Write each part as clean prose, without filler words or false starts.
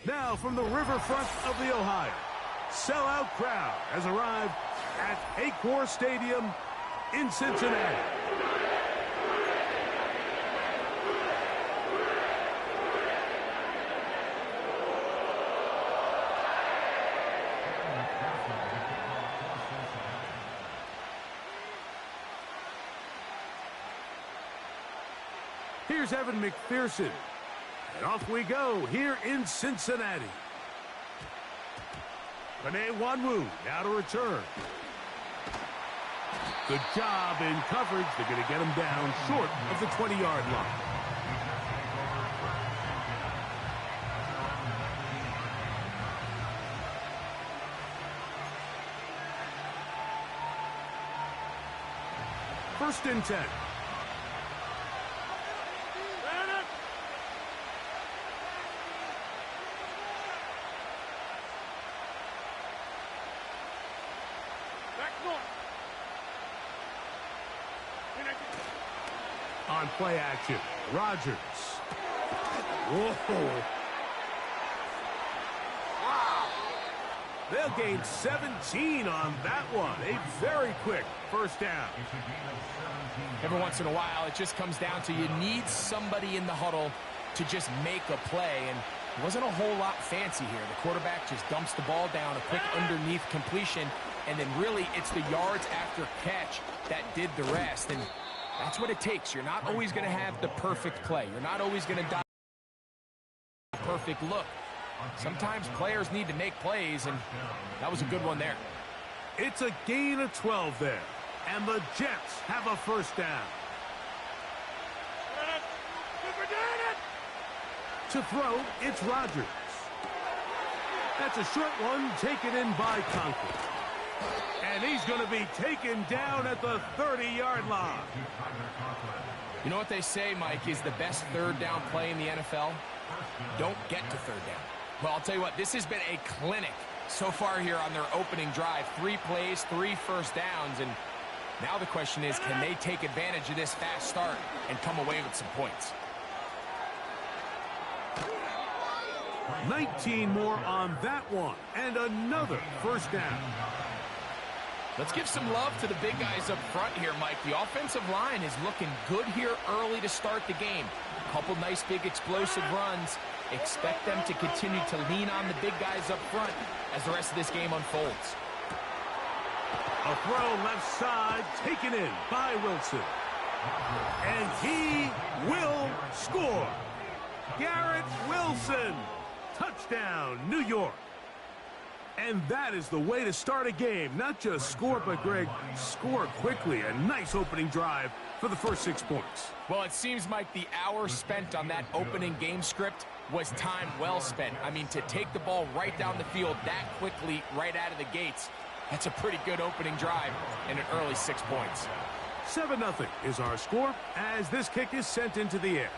Now from the riverfront of the Ohio, sellout crowd has arrived at Acor Stadium in Cincinnati. Here's Evan McPherson. And off we go here in Cincinnati. Panay Wanwu now to return. Good job in coverage. They're going to get him down short of the 20-yard line. First and 10. On play action, Rodgers. Whoa. Wow. They'll gain 17 on that one. A very quick first down. Every once in a while, it just comes down to you need somebody in the huddle to just make a play. And it wasn't a whole lot fancy here. The quarterback just dumps the ball down, a quick underneath completion, and then really it's the yards after catch that did the rest. And that's what it takes. You're not always going to have the perfect play. You're not always going to die a perfect look. Sometimes players need to make plays, and that was a good one there. It's a gain of 12 there, and the Jets have a first down. To throw, it's Rodgers. That's a short one taken in by Conklin. And he's going to be taken down at the 30-yard line. You know what they say, Mike, is the best third down play in the NFL? Don't get to third down. Well, I'll tell you what, this has been a clinic so far here on their opening drive. 3 plays, 3 first downs, and now the question is, can they take advantage of this fast start and come away with some points? 19 more on that one, and another first down. Let's give some love to the big guys up front here, Mike. The offensive line is looking good here early to start the game. A couple nice big explosive runs. Expect them to continue to lean on the big guys up front as the rest of this game unfolds. A throw left side taken in by Wilson. And he will score. Garrett Wilson. Touchdown, New York. And that is the way to start a game. Not just score, but, Greg, score quickly. A nice opening drive for the first 6 points. Well, it seems like the hour spent on that opening game script was time well spent. I mean, to take the ball right down the field that quickly right out of the gates, that's a pretty good opening drive and an early 6 points. 7-0 is our score as this kick is sent into the air.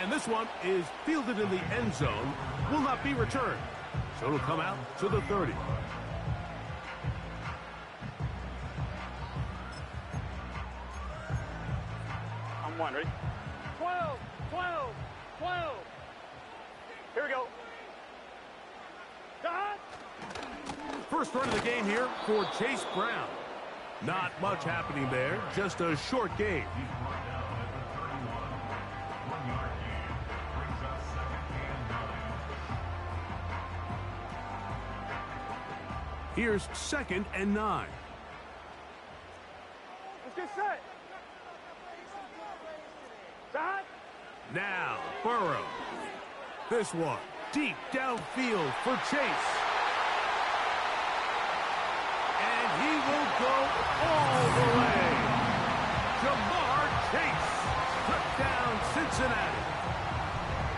And this one is fielded in the end zone, will not be returned. So it'll come out to the 30. On one, ready? 12, 12, 12. Here we go. First run of the game here for Chase Brown. Not much happening there, just a short game. Here's 2nd and 9. Let's get set. Set. Now, Burrow. This one, deep downfield for Chase. And he will go all the way. Jamar Chase. Touchdown, Cincinnati.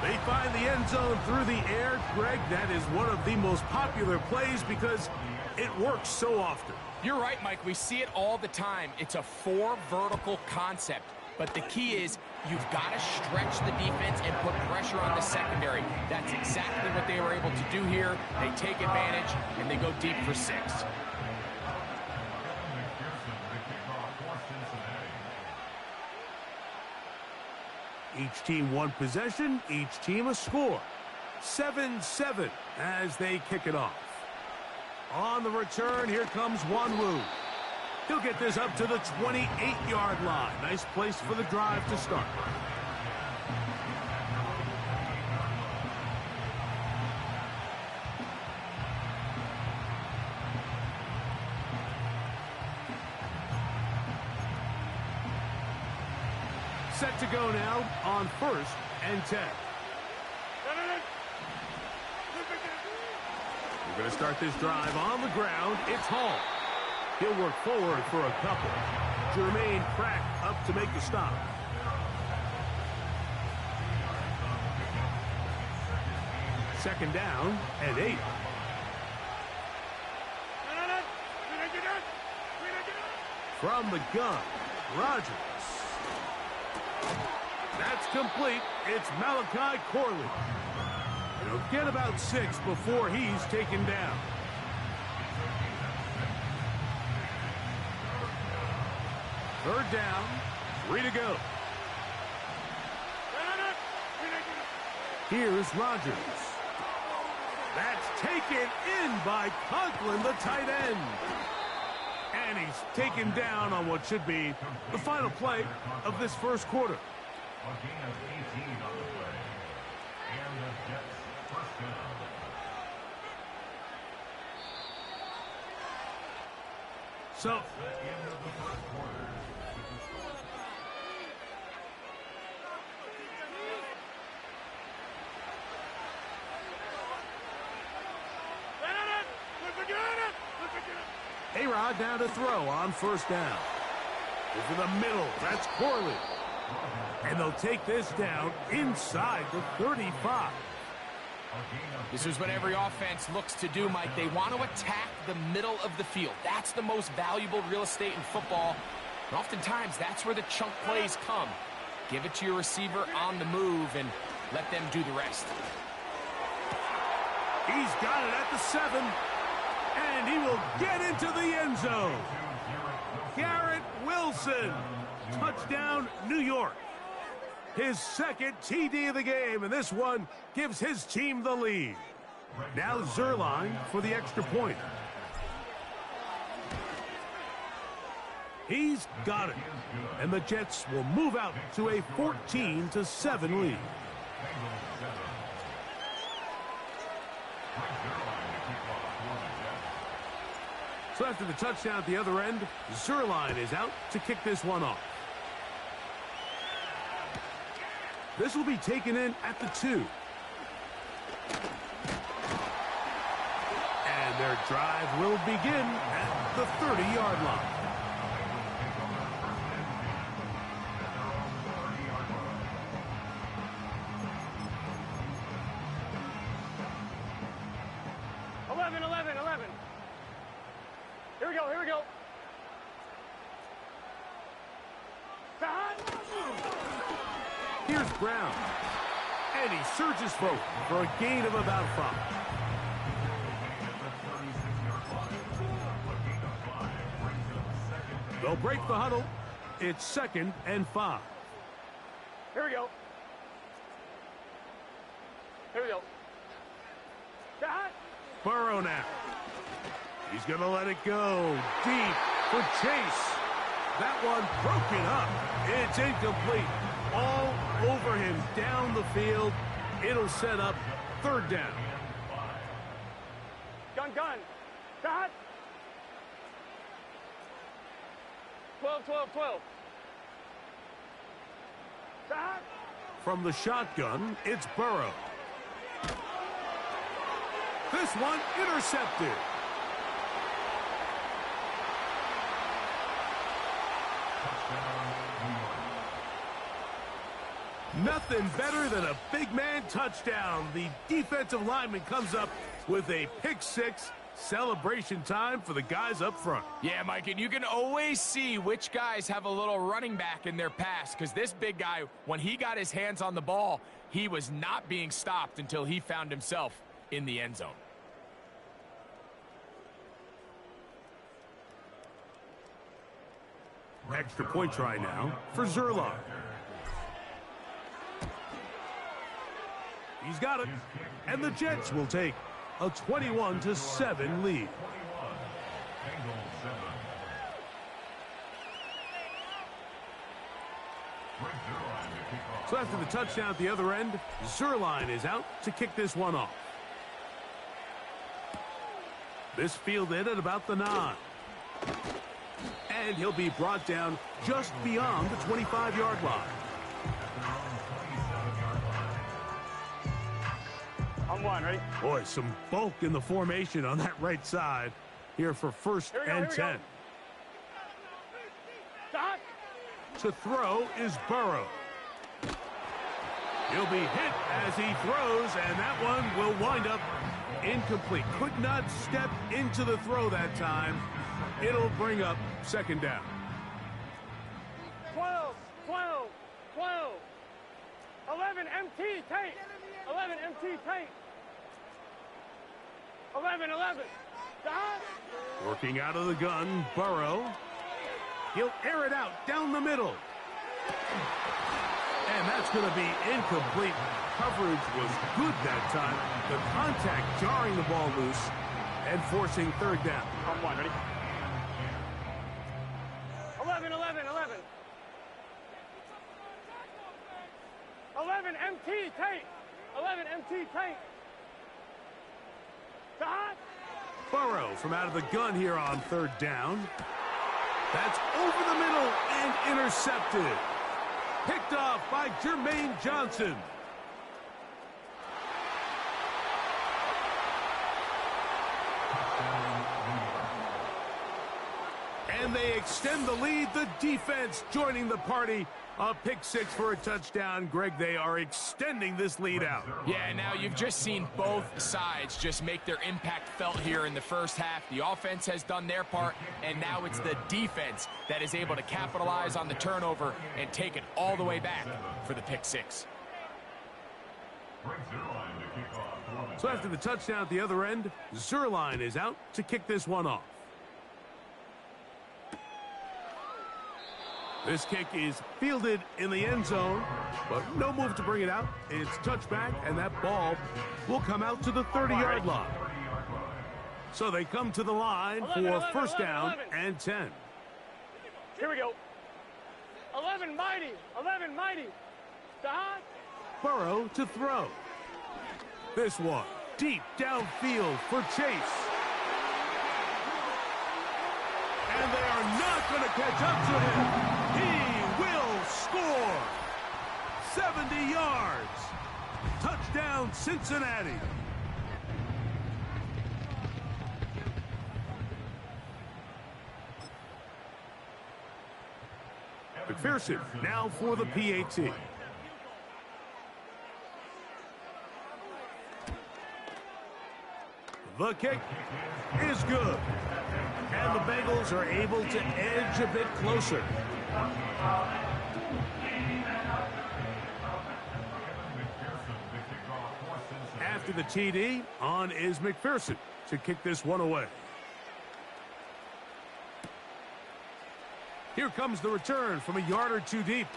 They find the end zone through the air. Greg, that is one of the most popular plays because it works so often. You're right, Mike. We see it all the time. It's a 4 vertical concept. But the key is you've got to stretch the defense and put pressure on the secondary. That's exactly what they were able to do here. They take advantage, and they go deep for 6. Each team one possession, each team a score. 7-7 as they kick it off. On the return, here comes Wanwu. He'll get this up to the 28-yard line. Nice place for the drive to start. Set to go now on 1st and 10. We're going to start this drive on the ground. It's Hall. He'll work forward for a couple. Jermaine Pratt up to make the stop. Second down and 8. From the gun, Rogers. That's complete. It's Malachi Corley. He'll get about 6 before he's taken down. Third down, 3 to go. Here's Rogers. That's taken in by Conklin, the tight end. And he's taken down on what should be the final play of this first quarter. A gain of 18 on the play. And the Jets first down. So, End of the first quarter. A-Rod now to throw on first down. Over the middle, that's Corley. And they'll take this down inside the 35. This is what every offense looks to do, Mike. They want to attack the middle of the field. That's the most valuable real estate in football. And oftentimes, that's where the chunk plays come. Give it to your receiver on the move and let them do the rest. He's got it at the 7. And he will get into the end zone. Garrett Wilson. Touchdown, New York. His second TD of the game, and this one gives his team the lead. Now Zerline for the extra point. He's got it. And the Jets will move out to a 14-7 lead. So after the touchdown at the other end, Zerline is out to kick this one off. This will be taken in at the 2. And their drive will begin at the 30-yard line. Here we go. Here's Brown. And he surges forward for a gain of about 5. They'll break the huddle. It's 2nd and 5. Here we go. Burrow now. He's going to let it go deep for Chase. That one broken up. It's incomplete. All over him down the field. It'll set up 3rd down. Gun. Shot. 12. Shot. From the shotgun, it's Burrow. This one intercepted. Nothing better than a big man touchdown. The defensive lineman comes up with a pick 6. Celebration time for the guys up front. Yeah, Mike, and you can always see which guys have a little running back in their pass, because this big guy, when he got his hands on the ball, he was not being stopped until he found himself in the end zone. Extra point try now for Zerline. He's got it. And the Jets will take a 21-7 lead. So after the touchdown at the other end, Zerline is out to kick this one off. This fielded at about the 9. And he'll be brought down just beyond the 25-yard line. On one, ready? Boy, some bulk in the formation on that right side here for first and 10. Stop. To throw is Burrow. He'll be hit as he throws, and that one will wind up incomplete. Could not step into the throw that time. It'll bring up second down. 12, 12, 12. 11 MT tape. 11 MT tape. 11, 11. Stop. Working out of the gun, Burrow. He'll air it out down the middle. And that's going to be incomplete. Coverage was good that time. The contact jarring the ball loose and forcing third down. On one, ready? 11, 11, 11. 11 MT tape. 11 MT tape. Stop. Burrow from out of the gun here on third down. That's over the middle and intercepted. Picked off by Jermaine Johnson. And they extend the lead. The defense joining the party. A pick six for a touchdown. Greg, they are extending this lead out. Yeah, now you've just seen both sides just make their impact felt here in the first half. The offense has done their part, and now it's the defense that is able to capitalize on the turnover and take it all the way back for the pick six. So after the touchdown at the other end, Zerline is out to kick this one off. This kick is fielded in the end zone, but no move to bring it out. It's touchback, and that ball will come out to the 30-yard line. So they come to the line for first down and 10. Here we go. 11 mighty. 11 mighty. Stop. Burrow to throw. This one deep downfield for Chase. And they are not going to catch up to him. He will score. 70 yards. Touchdown, Cincinnati. McPherson now for the PAT. The kick is good. And the Bengals are able to edge a bit closer. After the TD, on is McPherson to kick this one away. Here comes the return from a yard or two deep.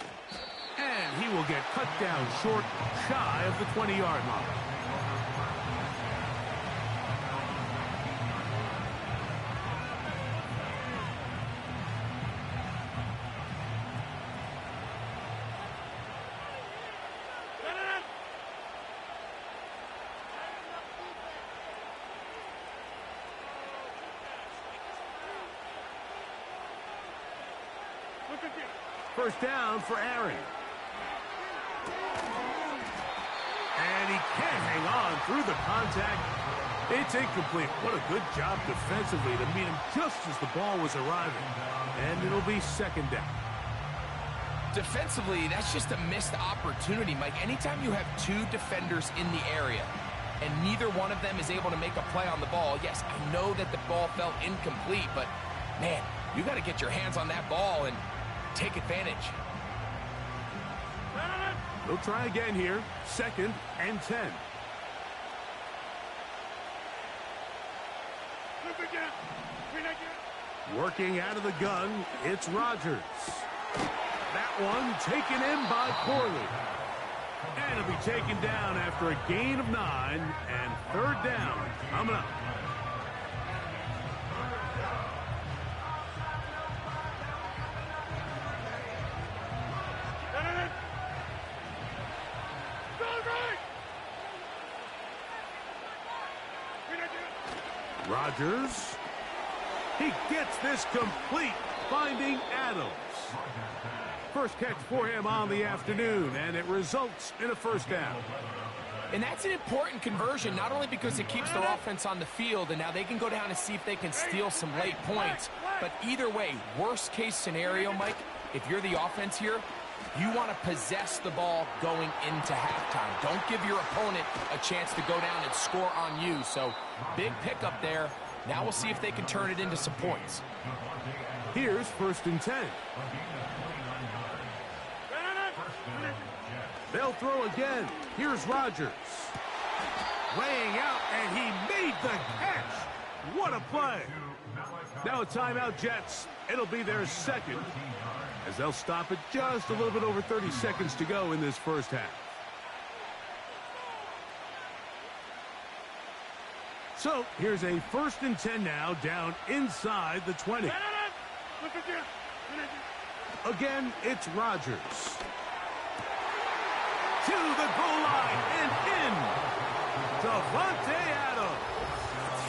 And he will get cut down short, shy of the 20-yard line. First down for Aaron. And he can't hang on through the contact. It's incomplete. What a good job defensively to meet him just as the ball was arriving. And it'll be second down. Defensively, that's just a missed opportunity, Mike. Anytime you have two defenders in the area and neither one of them is able to make a play on the ball, yes, I know that the ball felt incomplete, but, man, you got to get your hands on that ball and take advantage. They'll try again here. Second and 10. Working out of the gun, it's Rodgers. That one taken in by Corley. And he'll be taken down after a gain of 9 and third down coming up. Rodgers. He gets this complete, finding Adams. First catch for him on the afternoon, and it results in a first down. And that's an important conversion, not only because it keeps their offense on the field, and now they can go down and see if they can steal some late points. But either way, worst case scenario, Mike, if you're the offense here, you want to possess the ball going into halftime. Don't give your opponent a chance to go down and score on you. So, big pickup there. Now we'll see if they can turn it into some points. Here's 1st and 10. They'll throw again. Here's Rodgers. Laying out, and he made the catch. What a play. Now a timeout, Jets. It'll be their second, as they'll stop it just a little bit over 30 seconds to go in this first half. So here's a 1st and 10 now, down inside the 20. Again, it's Rodgers. To the goal line and in. Davante Adams.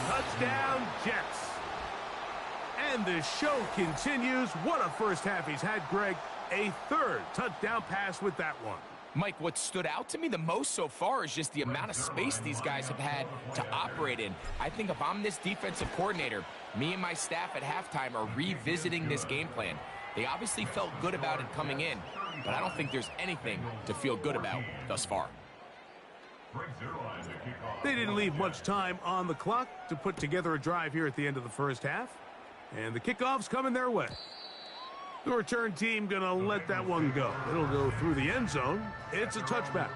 Touchdown, Jets. And the show continues. What a first half he's had, Greg. A 3rd touchdown pass with that one. Mike, what stood out to me the most so far is just the amount of space these guys have had to operate in. I think if I'm this defensive coordinator, me and my staff at halftime are revisiting this game plan. They obviously felt good about it coming in, but I don't think there's anything to feel good about thus far. They didn't leave much time on the clock to put together a drive here at the end of the first half. And the kickoff's coming their way. The return team going to let that one go. It'll go through the end zone. It's a touchback.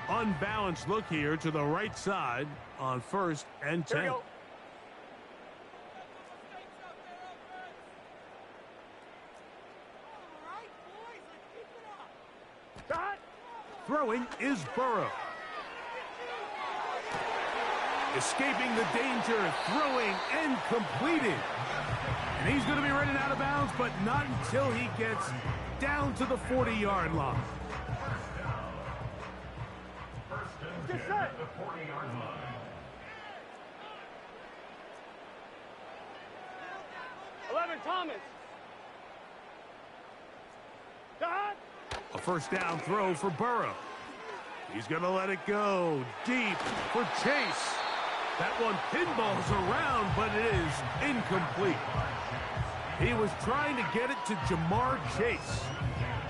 Unbalanced look here to the right side on 1st and 10. Throwing is Burrow. Escaping the danger, throwing and completing. And he's going to be running out of bounds, but not until he gets down to the 40-yard line. Get set. 11, Thomas. Dot. A first down throw for Burrow. He's going to let it go deep for Chase. That one pinballs around, but it is incomplete. He was trying to get it to Jamar Chase,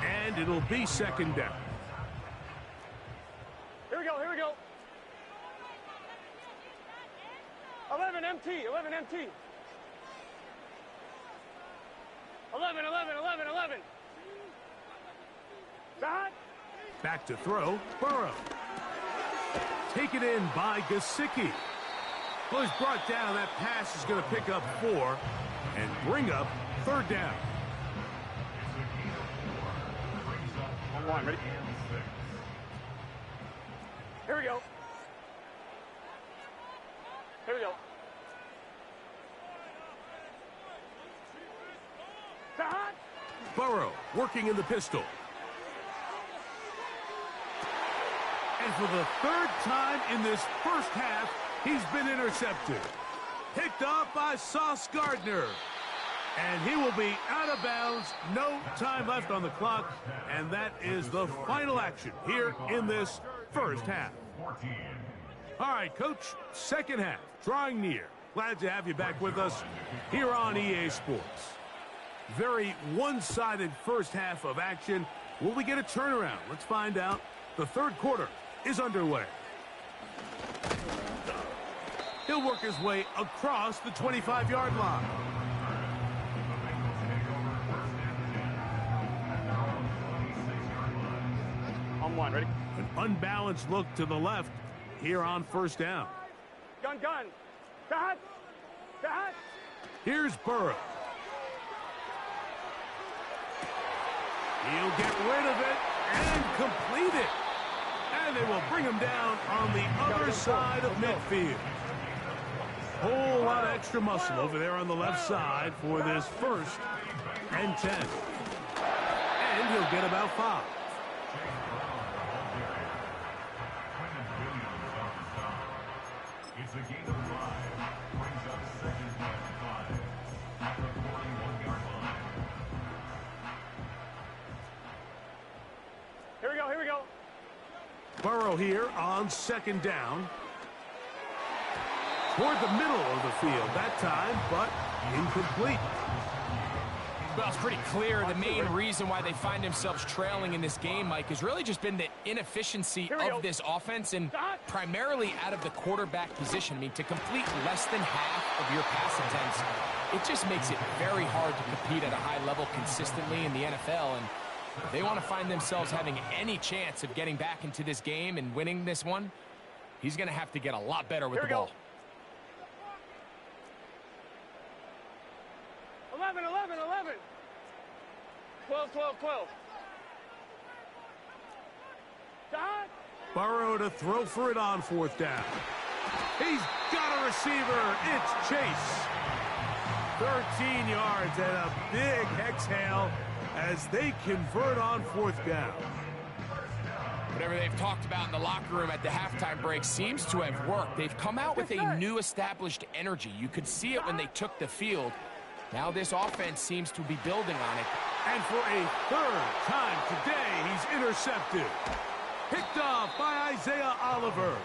and it'll be 2nd down. Here we go, here we go. 11 MT, 11 MT. 11, 11, 11, 11. Dot. Back to throw, Burrow. Taken in by Gesicki. Well, he's brought down. That pass is going to pick up 4 and bring up 3rd down. On, ready? Here we go. Here we go. Dot. Burrow working in the pistol. And for the 3rd time in this first half, he's been intercepted. Picked off by Sauce Gardner. And he will be out of bounds. No time left on the clock. And that is the final action here in this first half. All right, Coach, 2nd half, drawing near. Glad to have you back with us here on EA Sports. Very one-sided first half of action. Will we get a turnaround? Let's find out. The 3rd quarter is underway. He'll work his way across the 25-yard line. On 1, ready? An unbalanced look to the left here on 1st down. Gun, gun. Dot. Dot. Here's Burrow. He'll get rid of it and complete it. And they will bring him down on the other side of midfield. Whole lot of extra muscle over there on the left side for this 1st and 10. And he'll get about 5. It's a gain of 5. Brings up 2nd and 5. At the 41-yard line. Here we go, here we go. Burrow here on 2nd down. Toward the middle of the field that time, but incomplete. Well, it's pretty clear the main reason why they find themselves trailing in this game, Mike, has really just been the inefficiency of this offense and primarily out of the quarterback position. I mean, to complete less than half of your pass attempts, it just makes it very hard to compete at a high level consistently in the NFL. And if they want to find themselves having any chance of getting back into this game and winning this one, he's going to have to get a lot better with the ball. 11, 11, 11. 12, 12, 12. Dot. Burrow to throw for it on 4th down. He's got a receiver. It's Chase. 13 yards and a big exhale as they convert on 4th down. Whatever they've talked about in the locker room at the halftime break seems to have worked. They've come out with a new established energy. You could see it when they took the field. Now this offense seems to be building on it. And for a 3rd time today, he's intercepted. Picked off by Isaiah Oliver.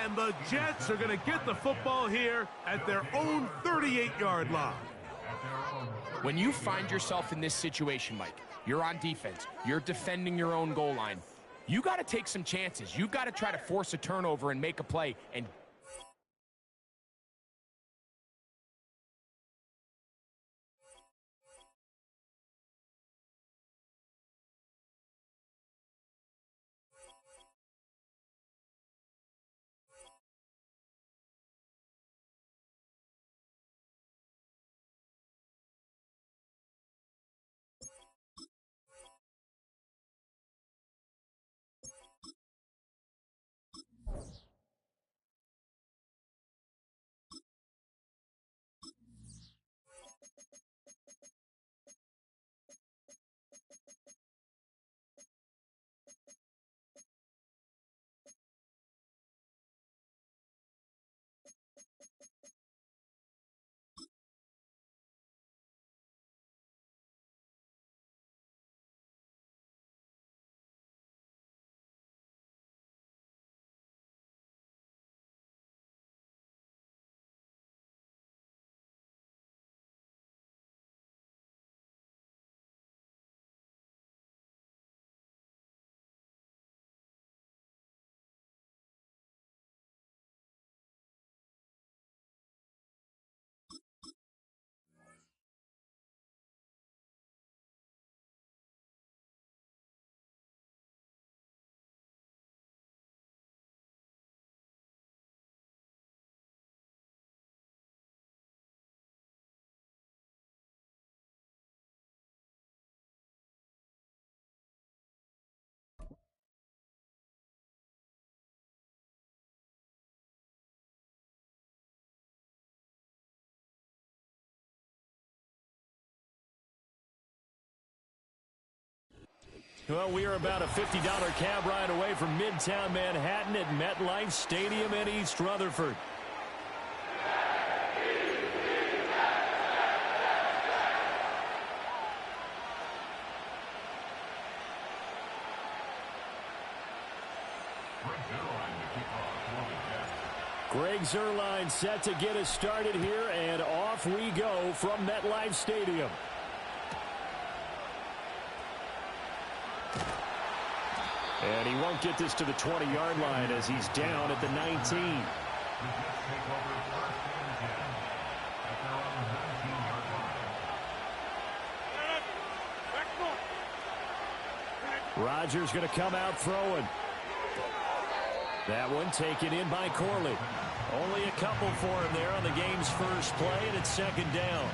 And the Jets are going to get the football here at their own 38-yard line. When you find yourself in this situation, Mike, you're on defense, you're defending your own goal line, you got to take some chances. You got to try to force a turnover and make a play. And well, we are about a $50 cab ride away from Midtown Manhattan at MetLife Stadium in East Rutherford. Greg Zuerlein set to get us started here, and off we go from MetLife Stadium. And he won't get this to the 20-yard line as he's down at the 19. Rodgers going to come out throwing. That one taken in by Corley. Only a couple for him there on the game's first play, and it's second down.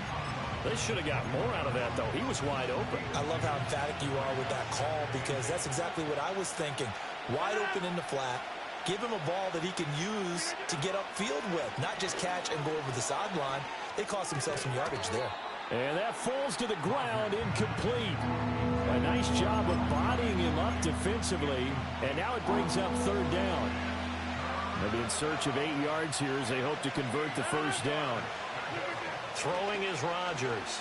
They should have got more out of that, though. He was wide open. I love how emphatic you are with that call, because that's exactly what I was thinking. Wide open in the flat. Give him a ball that he can use to get upfield with, not just catch and go over the sideline. They cost themselves some yardage there. And that falls to the ground, incomplete. A nice job of bodying him up defensively, and now it brings up third down. They'll be in search of 8 yards here as they hope to convert the first down. Throwing is Rodgers.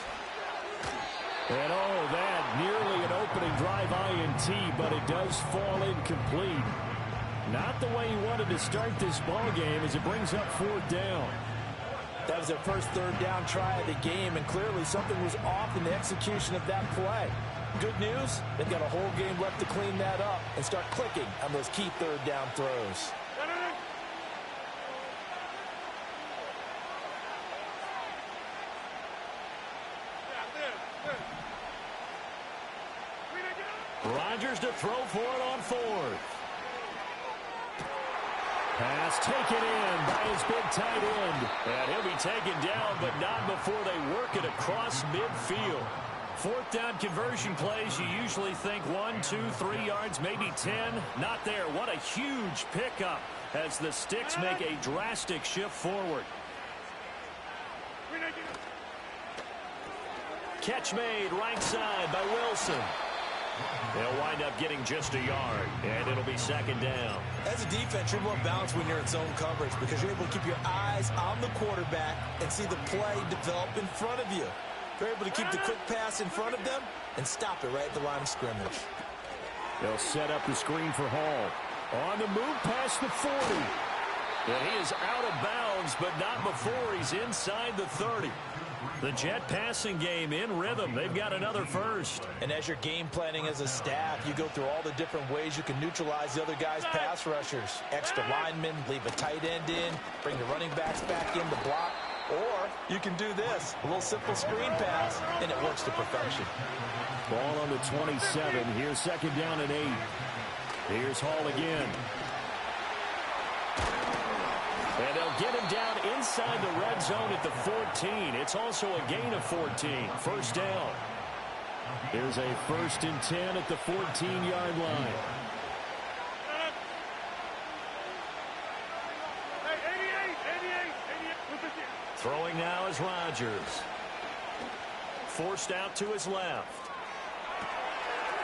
And oh, that nearly an opening drive INT, but it does fall incomplete. Not the way he wanted to start this ball game as it brings up fourth down. That was their first third down try of the game, and clearly something was off in the execution of that play. Good news, they've got a whole game left to clean that up and start clicking on those key third down throws. Rodgers to throw for it on fourth. Pass taken in by his big tight end. And he'll be taken down, but not before they work it across midfield. Fourth down conversion plays, you usually think 1, 2, 3 yards, maybe 10. Not there. What a huge pickup as the Sticks make a drastic shift forward. Catch made right side by Wilson. They'll wind up getting just a yard, and it'll be second down. As a defense, you're more balanced when you're in zone coverage because you're able to keep your eyes on the quarterback and see the play develop in front of you. You're able to keep the quick pass in front of them and stop it right at the line of scrimmage. They'll set up the screen for Hall. On the move past the 40. And he is out of bounds, but not before he's inside the 30. The Jet passing game in rhythm. They've got another first. And as you're game planning as a staff, you go through all the different ways you can neutralize the other guy's pass rushers. Extra linemen, leave a tight end in, bring the running backs back in to block. Or you can do this, a little simple screen pass, and it works to perfection. Ball on the 27. Here's second down and 8. Here's Hall again. And they'll get him down inside the red zone at the 14. It's also a gain of 14. First down. Here's a 1st and 10 at the 14-yard line. Throwing now is Rodgers. Forced out to his left.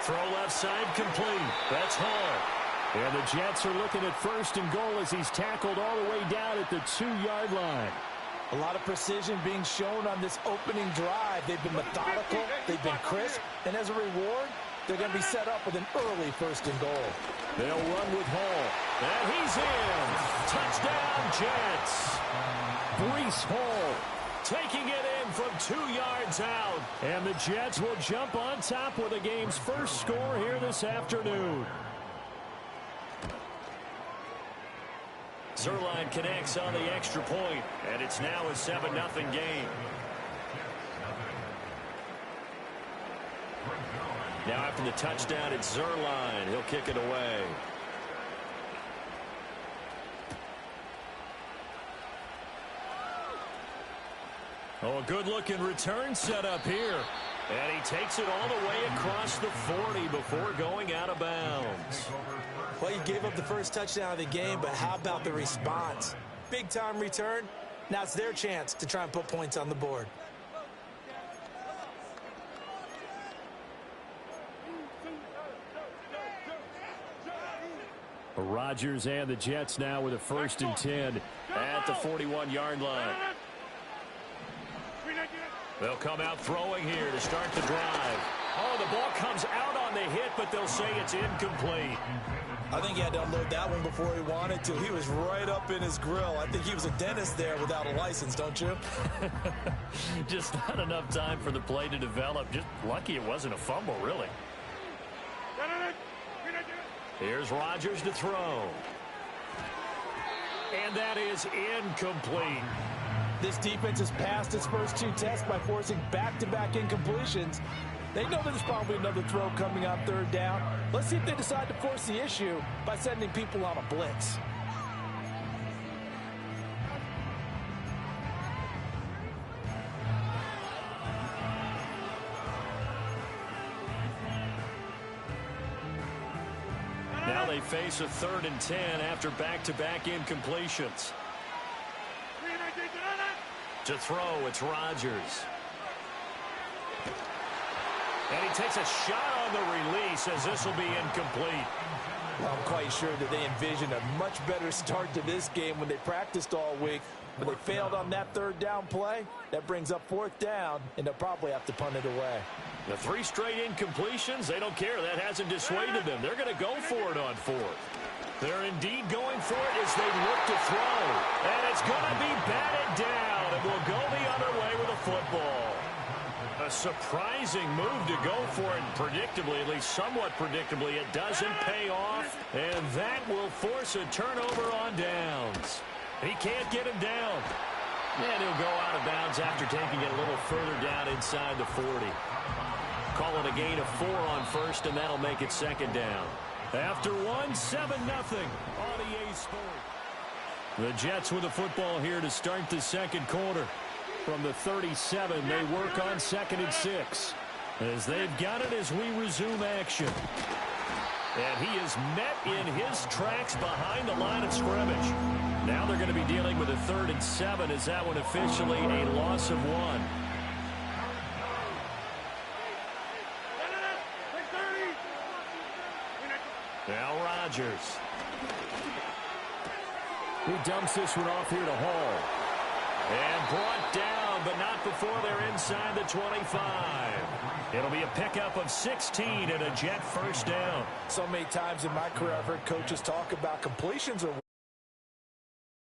Throw left side complete. That's Hall. And the Jets are looking at 1st and goal as he's tackled all the way down at the 2-yard line. A lot of precision being shown on this opening drive. They've been methodical, they've been crisp, and as a reward, they're going to be set up with an early 1st and goal. They'll run with Hall. And he's in. Touchdown, Jets. Breece Hall taking it in from 2 yards out. And the Jets will jump on top with the game's first score here this afternoon. Zerline connects on the extra point, and it's now a 7-0 game. Now after the touchdown, it's Zerline. He'll kick it away. Oh, a good-looking return set up here. And he takes it all the way across the 40 before going out of bounds. Well, he gave up the first touchdown of the game, but how about the response? Big-time return. Now it's their chance to try and put points on the board. Rodgers and the Jets now with a 1st and 10 at the 41-yard line. They'll come out throwing here to start the drive. Oh, the ball comes out on the hit, but they'll say it's incomplete. I think he had to unload that one before he wanted to. He was right up in his grill. I think he was a dentist there without a license, don't you? Just not enough time for the play to develop. Just lucky it wasn't a fumble, really. Here's Rodgers to throw. And that is incomplete. This defense has passed its first 2 tests by forcing back-to-back incompletions. They know there's probably another throw coming on 3rd down. Let's see if they decide to force the issue by sending people on a blitz. Now they face a 3rd and 10 after back-to-back incompletions. To throw, it's Rodgers. And he takes a shot on the release as this will be incomplete. Well, I'm quite sure that they envisioned a much better start to this game when they practiced all week. But they failed on that 3rd down play. That brings up 4th down, and they'll probably have to punt it away. The 3 straight incompletions, they don't care. That hasn't dissuaded them. They're going to go for it on 4th. They're indeed going for it as they look to throw. And it's going to be batted down, and will go the other way with a football. A surprising move to go for it, and predictably, at least somewhat predictably, it doesn't pay off. And that will force a turnover on downs. He can't get him down. And he'll go out of bounds after taking it a little further down inside the 40. Call it a gain of 4 on 1st, and that'll make it 2nd down. After 1, 7-0 on EA Sports. The Jets with the football here to start the 2nd quarter. From the 37, they work on 2nd and 6. As they've got it as we resume action. And he is met in his tracks behind the line of scrimmage. Now they're going to be dealing with a 3rd and 7 as that one officially a loss of 1. Now Rodgers. He dumps this one off here to Hall. And brought down, but not before they're inside the 25. It'll be a pickup of 16 and a Jet 1st down. So many times in my career I've heard coaches talk about completions are